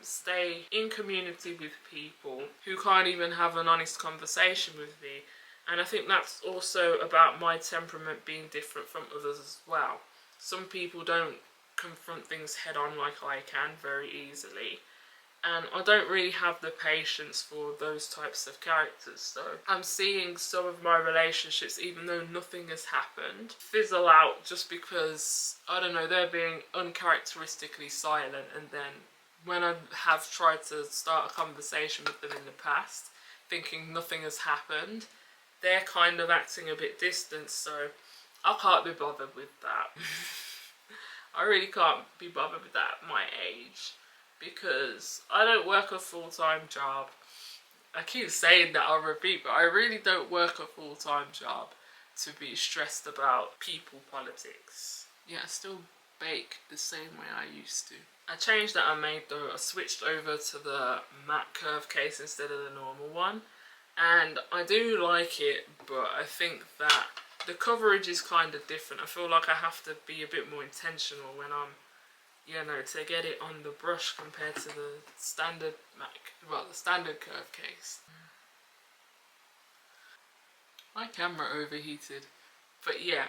stay in community with people who can't even have an honest conversation with me. And I think that's also about my temperament being different from others as well. Some people don't confront things head on like I can very easily. And I don't really have the patience for those types of characters. So I'm seeing some of my relationships, even though nothing has happened, fizzle out just because, I don't know, they're being uncharacteristically silent. And then when I have tried to start a conversation with them in the past, thinking nothing has happened, they're kind of acting a bit distant. So I can't be bothered with that. I really can't be bothered with that at my age, because I don't work a full-time job. I keep saying that, I'll repeat, but I really don't work a full-time job to be stressed about people politics. Yeah, I still bake the same way I used to. A change that I made though, I switched over to the matte curve case instead of the normal one. And I do like it, but I think that the coverage is kind of different. I feel like I have to be a bit more intentional when I'm you know, to get it on the brush compared to the standard the standard curve case. My camera overheated. But yeah,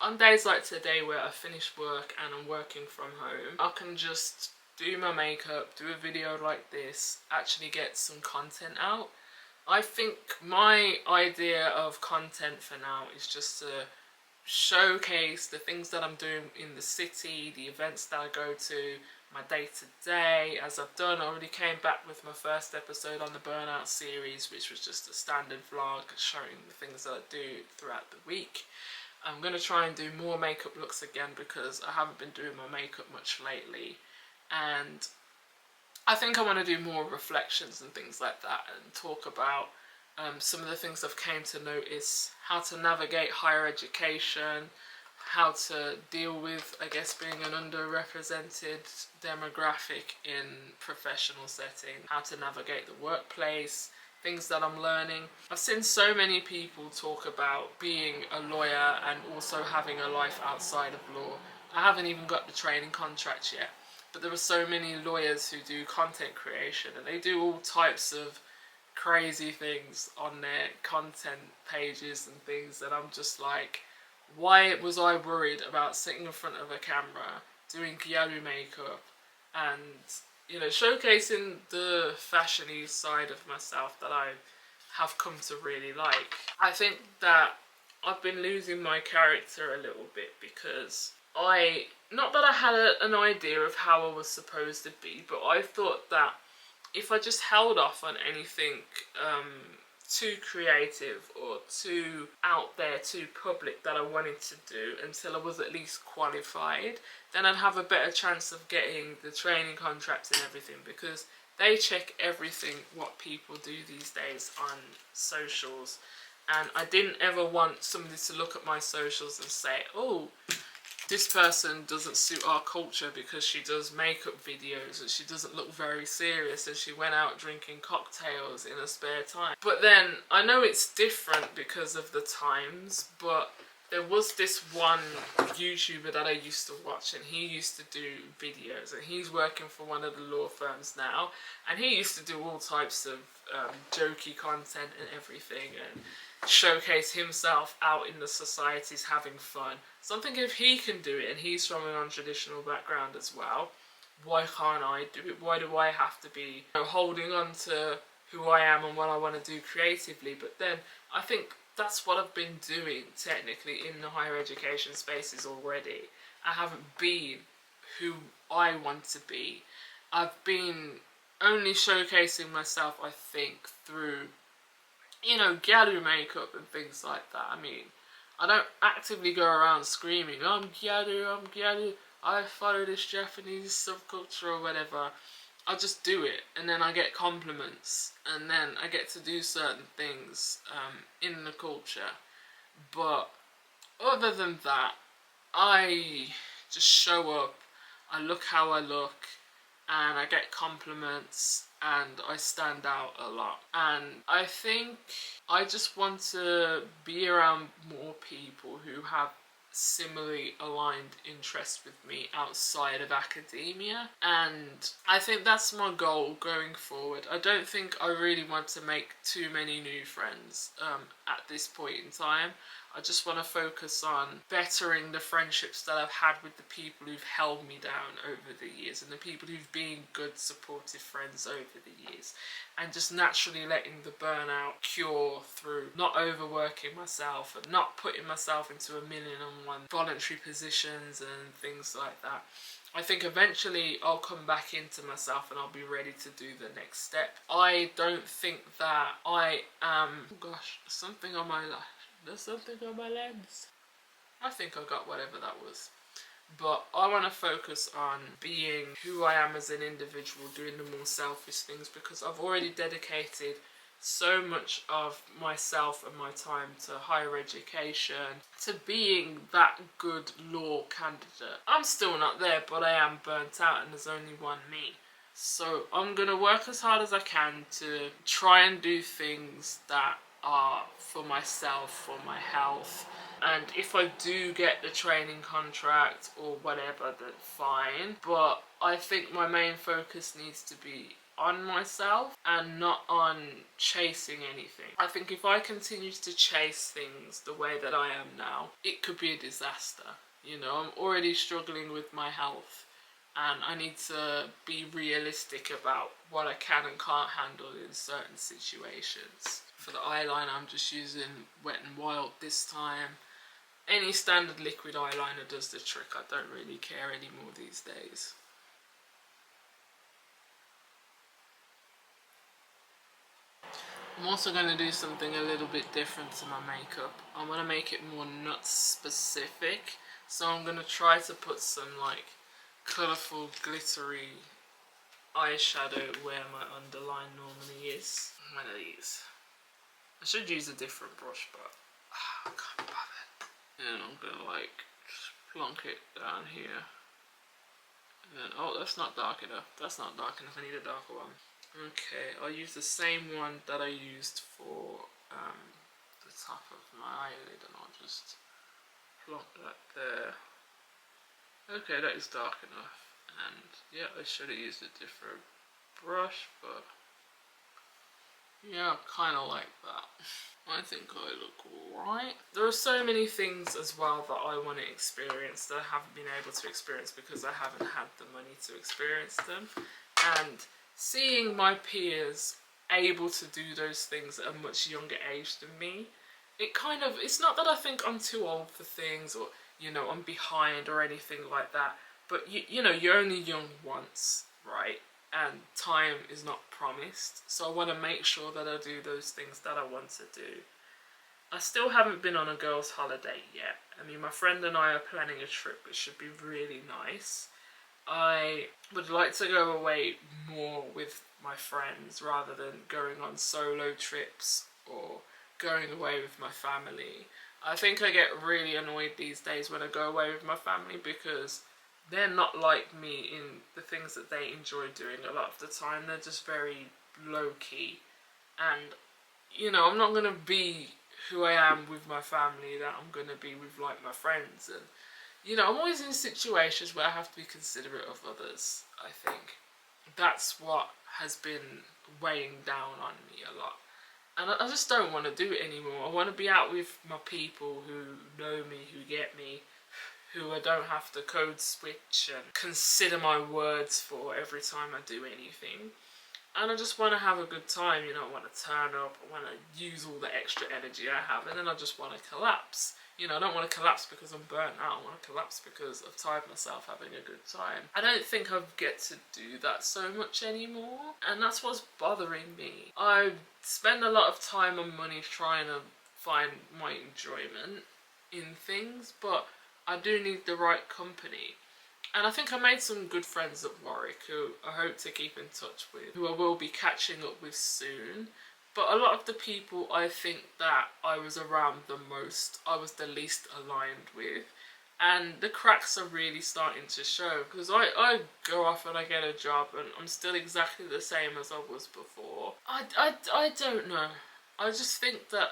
on days like today where I finish work and I'm working from home, I can just do my makeup, do a video like this, actually get some content out. I think my idea of content for now is just to showcase the things that I'm doing in the city, the events that I go to, my day-to-day. As I've done, I already came back with my first episode on the Burnout series, which was just a standard vlog showing the things that I do throughout the week. I'm going to try and do more makeup looks again because I haven't been doing my makeup much lately, and I think I want to do more reflections and things like that and talk about some of the things I've came to notice, how to navigate higher education, how to deal with, I guess, being an underrepresented demographic in professional setting, how to navigate the workplace, things that I'm learning. I've seen so many people talk about being a lawyer and also having a life outside of law. I haven't even got the training contract yet, but there are so many lawyers who do content creation and they do all types of crazy things on their content pages and things that I'm just like, why was I worried about sitting in front of a camera doing gyaru makeup and, you know, showcasing the fashiony side of myself that I have come to really like. I think that I've been losing my character a little bit because not that I had an idea of how I was supposed to be, but I thought that if I just held off on anything too creative or too out there, too public that I wanted to do until I was at least qualified, then I'd have a better chance of getting the training contract and everything, because they check everything what people do these days on socials. And I didn't ever want somebody to look at my socials and say, oh, this person doesn't suit our culture because she does makeup videos and she doesn't look very serious and she went out drinking cocktails in her spare time. But then I know it's different because of the times, but there was this one YouTuber that I used to watch and he used to do videos, and he's working for one of the law firms now, and he used to do all types of jokey content and everything and showcase himself out in the societies having fun. So I'm thinking if he can do it and he's from a non-traditional background as well, why can't I do it? Why do I have to be, you know, holding on to who I am and what I want to do creatively? But then I think that's what I've been doing technically in the higher education spaces already. I haven't been who I want to be. I've been only showcasing myself, I think, through, you know, gyaru makeup and things like that. I mean, I don't actively go around screaming, I'm gyaru, I follow this Japanese subculture or whatever. I just do it, and then I get compliments, and then I get to do certain things in the culture. But other than that, I just show up, I look how I look, and I get compliments, and I stand out a lot. And I think I just want to be around more people who have similarly aligned interests with me outside of academia, and I think that's my goal going forward. I don't think I really want to make too many new friends at this point in time. I just want to focus on bettering the friendships that I've had with the people who've held me down over the years and the people who've been good supportive friends over the years, and just naturally letting the burnout cure through not overworking myself and not putting myself into 1,000,001 voluntary positions and things like that. I think eventually I'll come back into myself and I'll be ready to do the next step. I don't think that I am... Oh gosh, there's something on my lash. There's something on my lens. I think I got whatever that was. But I want to focus on being who I am as an individual, doing the more selfish things, because I've already dedicated so much of myself and my time to higher education, to being that good law candidate. I'm still not there, but I am burnt out and there's only one me. So I'm going to work as hard as I can to try and do things that are for myself, for my health, And if I do get the training contract or whatever, then fine. But I think my main focus needs to be on myself and not on chasing anything. I think if I continue to chase things the way that I am now, it could be a disaster. You know, I'm already struggling with my health, and I need to be realistic about what I can and can't handle in certain situations. For the eyeliner, I'm just using Wet n Wild this time. Any standard liquid eyeliner does the trick. I don't really care anymore these days. I'm also going to do something a little bit different to my makeup. I'm going to make it more nut specific. So I'm going to try to put some like colourful glittery eyeshadow where my underline normally is. One of these. I should use a different brush, but I can't be bothered. And I'm going to like plonk it down here. And then, oh, that's not dark enough. That's not dark enough. I need a darker one. Okay, I'll use the same one that I used for the top of my eyelid, and I'll just plonk that there. Okay, that is dark enough. And yeah, I should have used a different brush, but yeah, I kind of like that. I think I look alright. There are so many things as well that I want to experience that I haven't been able to experience because I haven't had the money to experience them. And seeing my peers able to do those things at a much younger age than me, it's not that I think I'm too old for things or, you know, I'm behind or anything like that, but you know, you're only young once, right? And time is not promised, so I want to make sure that I do those things that I want to do. I still haven't been on a girls' holiday yet. I mean, my friend and I are planning a trip which should be really nice. I would like to go away more with my friends rather than going on solo trips or going away with my family. I think I get really annoyed these days when I go away with my family because they're not like me in the things that they enjoy doing a lot of the time. They're just very low-key. And, you know, I'm not going to be who I am with my family that I'm going to be with, like, my friends. And, you know, I'm always in situations where I have to be considerate of others, I think. That's what has been weighing down on me a lot. And I just don't want to do it anymore. I want to be out with my people who know me, who get me, who I don't have to code switch and consider my words for every time I do anything. And I just want to have a good time, you know, I want to turn up, I want to use all the extra energy I have, and then I just want to collapse. You know, I don't want to collapse because I'm burnt out, I want to collapse because I've tired myself having a good time. I don't think I get to do that so much anymore, and that's what's bothering me. I spend a lot of time and money trying to find my enjoyment in things, but I do need the right company. And I think I made some good friends at Warwick who I hope to keep in touch with, who I will be catching up with soon. But a lot of the people I think that I was around the most, I was the least aligned with. And the cracks are really starting to show, because I go off and I get a job and I'm still exactly the same as I was before. I don't know. I just think that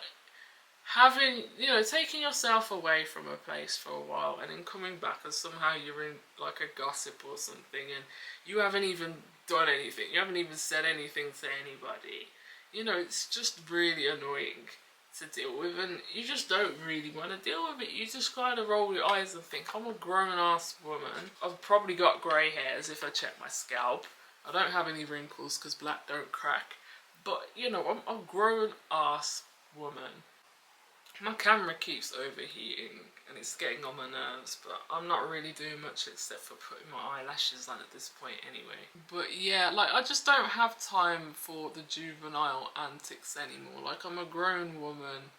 having, you know, taking yourself away from a place for a while and then coming back and somehow you're in like a gossip or something and you haven't even done anything, you haven't even said anything to anybody, you know, it's just really annoying to deal with, and you just don't really want to deal with it. You just kind of roll your eyes and think, I'm a grown-ass woman. I've probably got grey hairs if I check my scalp. I don't have any wrinkles because black don't crack. But, you know, I'm a grown-ass woman. My camera keeps overheating and it's getting on my nerves, but I'm not really doing much except for putting my eyelashes on at this point anyway. But yeah, like, I just don't have time for the juvenile antics anymore. Like, I'm a grown woman,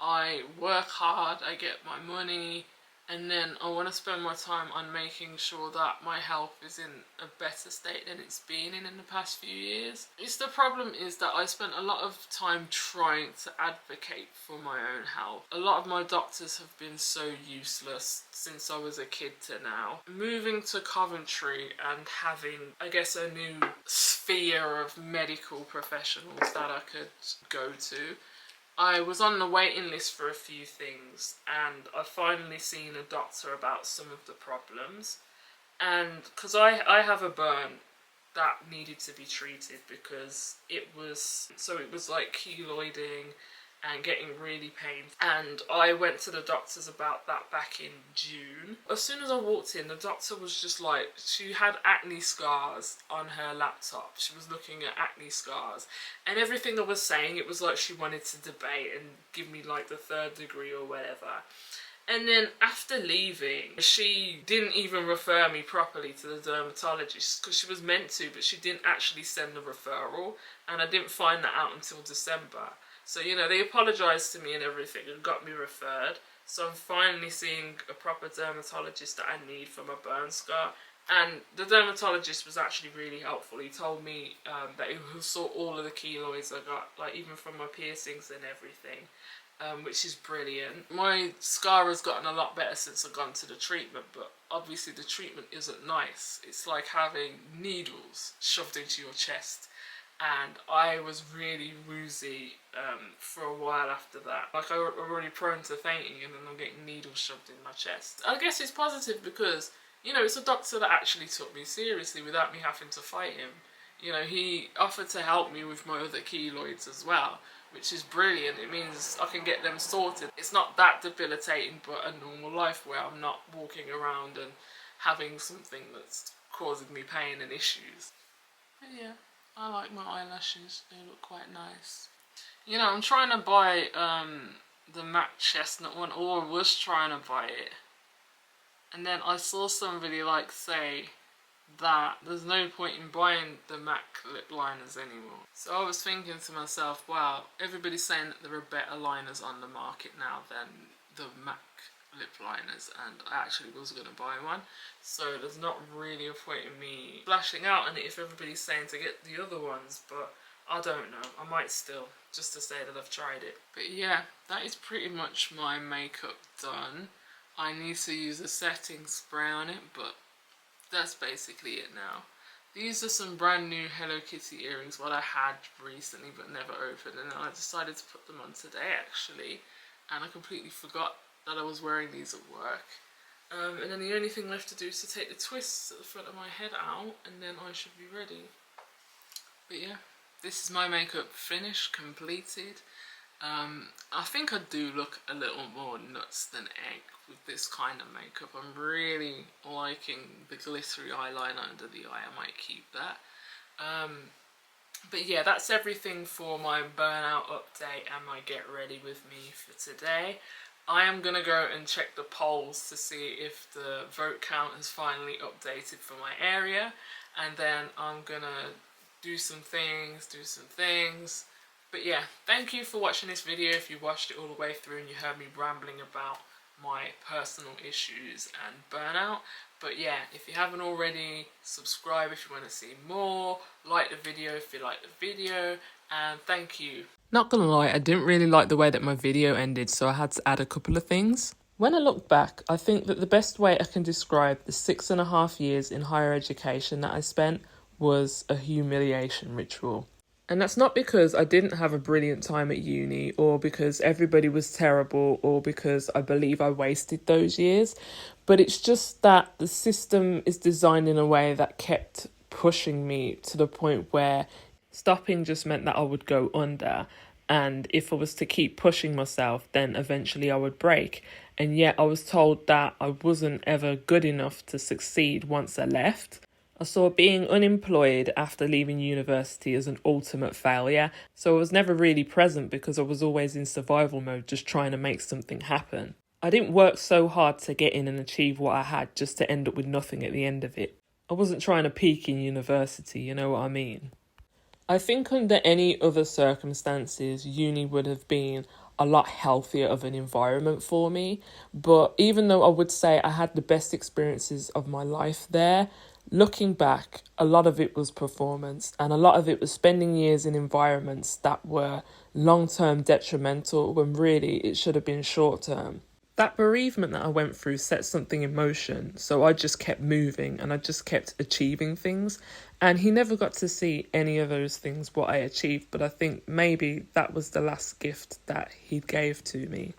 I work hard, I get my money, and then I want to spend my time on making sure that my health is in a better state than it's been in the past few years. The problem is that I spent a lot of time trying to advocate for my own health. A lot of my doctors have been so useless since I was a kid to now. Moving to Coventry and having, I guess, a new sphere of medical professionals that I could go to, I was on the waiting list for a few things, and I finally seen a doctor about some of the problems. And because I have a burn that needed to be treated, because it was like keloiding and getting really painful, and I went to the doctors about that back in June. As soon as I walked in, the doctor was just like, she had acne scars on her laptop. She was looking at acne scars, and everything I was saying, it was like she wanted to debate and give me like the 3rd degree or whatever. And then after leaving, she didn't even refer me properly to the dermatologist, because she was meant to, but she didn't actually send the referral, and I didn't find that out until December. So, you know, they apologised to me and everything and got me referred. So I'm finally seeing a proper dermatologist that I need for my burn scar. And the dermatologist was actually really helpful. He told me that he saw all of the keloids I got, like even from my piercings and everything. Which is brilliant. My scar has gotten a lot better since I've gone to the treatment, but obviously the treatment isn't nice. It's like having needles shoved into your chest, and I was really woozy for a while after that. Like, I was already prone to fainting, and then I'm getting needles shoved in my chest. I guess it's positive because, you know, it's a doctor that actually took me seriously without me having to fight him. You know, he offered to help me with my other keloids as well, which is brilliant. It means I can get them sorted. It's not that debilitating, but a normal life where I'm not walking around and having something that's causing me pain and issues. But yeah, I like my eyelashes. They look quite nice. You know, I'm trying to buy the MAC chestnut one, or I was trying to buy it. And then I saw somebody like say that there's no point in buying the MAC lip liners anymore. So I was thinking to myself, wow, everybody's saying that there are better liners on the market now than the MAC lip liners, and I actually was going to buy one. So there's not really a point in me splashing out on it if everybody's saying to get the other ones, but I don't know. I might still, just to say that I've tried it. But yeah, that is pretty much my makeup done. I need to use a setting spray on it, but that's basically it now. These are some brand new Hello Kitty earrings, what I had recently but never opened, and I decided to put them on today actually, and I completely forgot that I was wearing these at work. And then the only thing left to do is to take the twists at the front of my head out, and then I should be ready. But yeah, this is my makeup finished, completed. I think I do look a little more nuts than egg with this kind of makeup. I'm really liking the glittery eyeliner under the eye. I might keep that. But yeah, that's everything for my burnout update and my get ready with me for today. I am going to go and check the polls to see if the vote count has finally updated for my area, and then I'm going to do some things. But yeah, thank you for watching this video if you watched it all the way through and you heard me rambling about my personal issues and burnout. But yeah, if you haven't already, subscribe if you want to see more, like the video if you like the video, and thank you. Not gonna lie, I didn't really like the way that my video ended, so I had to add a couple of things. When I look back, I think that the best way I can describe the 6.5 years in higher education that I spent was a humiliation ritual. And that's not because I didn't have a brilliant time at uni, or because everybody was terrible, or because I believe I wasted those years, but it's just that the system is designed in a way that kept pushing me to the point where stopping just meant that I would go under, and if I was to keep pushing myself, then eventually I would break. And yet I was told that I wasn't ever good enough to succeed once I left. I saw being unemployed after leaving university as an ultimate failure, so I was never really present because I was always in survival mode, just trying to make something happen. I didn't work so hard to get in and achieve what I had just to end up with nothing at the end of it. I wasn't trying to peak in university, you know what I mean? I think under any other circumstances, uni would have been a lot healthier of an environment for me, but even though I would say I had the best experiences of my life there, looking back, a lot of it was performance, and a lot of it was spending years in environments that were long-term detrimental when really it should have been short-term. That bereavement that I went through set something in motion. So I just kept moving and I just kept achieving things. And he never got to see any of those things, what I achieved. But I think maybe that was the last gift that he gave to me.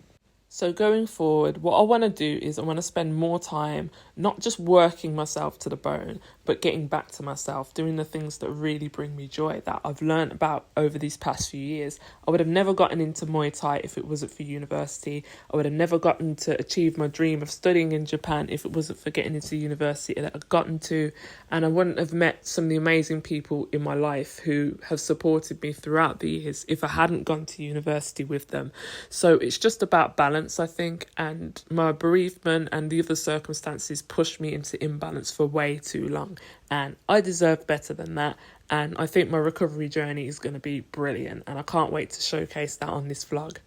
So going forward, what I want to do is I want to spend more time not just working myself to the bone, but getting back to myself, doing the things that really bring me joy that I've learned about over these past few years. I would have never gotten into Muay Thai if it wasn't for university. I would have never gotten to achieve my dream of studying in Japan if it wasn't for getting into university that I've gotten to. And I wouldn't have met some of the amazing people in my life who have supported me throughout the years if I hadn't gone to university with them. So it's just about balance, I think, and my bereavement and the other circumstances pushed me into imbalance for way too long, and I deserve better than that. And I think my recovery journey is going to be brilliant, and I can't wait to showcase that on this vlog.